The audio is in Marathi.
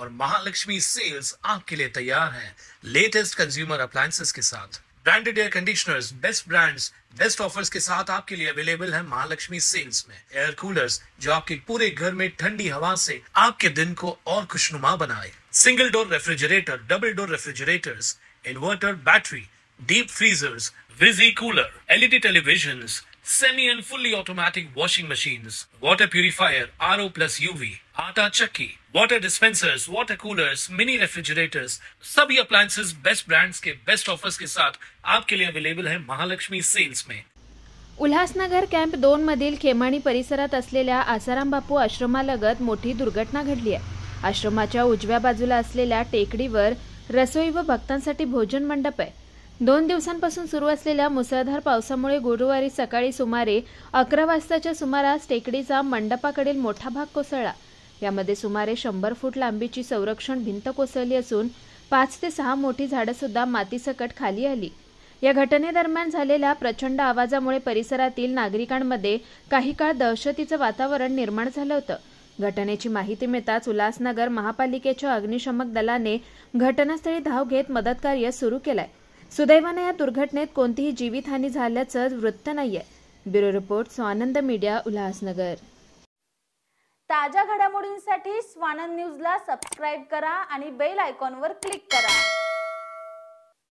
और महालक्ष्मी सेल्स आपके लिए तैयार है लेटेस्ट कंज्यूमर अप्लायंसेस के साथ। Branded air conditioners, best brands, best offers के साथ आपके लिए अवेलेबल है महालक्ष्मी सेल्स में। एयर कूलर्स जो आपके पूरे घर में ठंडी हवा से आपके दिन को और खुशनुमा बनाए। Single door refrigerator, double door refrigerators, inverter battery, deep freezers, विजी cooler, LED televisions, semi and fully automatic washing machines, water purifier, RO plus UV, आटा चक्की, water dispensers, water coolers, mini refrigerators, सभी appliances बेस्ट ब्रांड्स के बेस्ट ऑफर्स के साथ आपके लिए अवेलेबल है महालक्ष्मी सेल्स में। उल्हासनगर कॅम्प 2 मधील खेमाणी परिसरात असलेल्या आसाराम बापू आश्रमालगत मोठी दुर्घटना घडली आहे। आश्रमाच्या उजव्या बाजूला असलेल्या टेकडीवर रसोई व भक्तांसाठी भोजन मंडप आहे। 2 दिवसांपासून सुरू असलेल्या मुसळधार पावसामुळे गुरुवारी सकाळी सुमारे 11 वाजताच्या सुमारास टेकडीचा मंडपाकडील मोठा भाग कोसळला। यामध्ये सुमारे 100 फूट लांबीची संरक्षण भिंत कोसळली असून 5 ते 6 मोठी झाडं सुद्धा मातीसकट खाली आली। या घटनेदरम्यान झालेल्या प्रचंड आवाजामुळे परिसरातील नागरिकांमध्ये काही काळ दहशतीचं वातावरण निर्माण झालं होतं। घटनेची माहिती मिळताच उल्हासनगर महापालिकेच्या अग्निशमक दलाने घटनास्थळी धाव घेत मदतकार्य सुरू केलंय। सुदैवाने या दुर्घटनेत कोणतीही जीवितहानी झाल्याचं वृत्त नाहीये। Bureau report Swanand media, Ulhasnagar. ताज्या घडामोडींसाठी स्वानंद न्यूजला सबस्क्राइब करा आणि बेल आयकॉनवर क्लिक करा।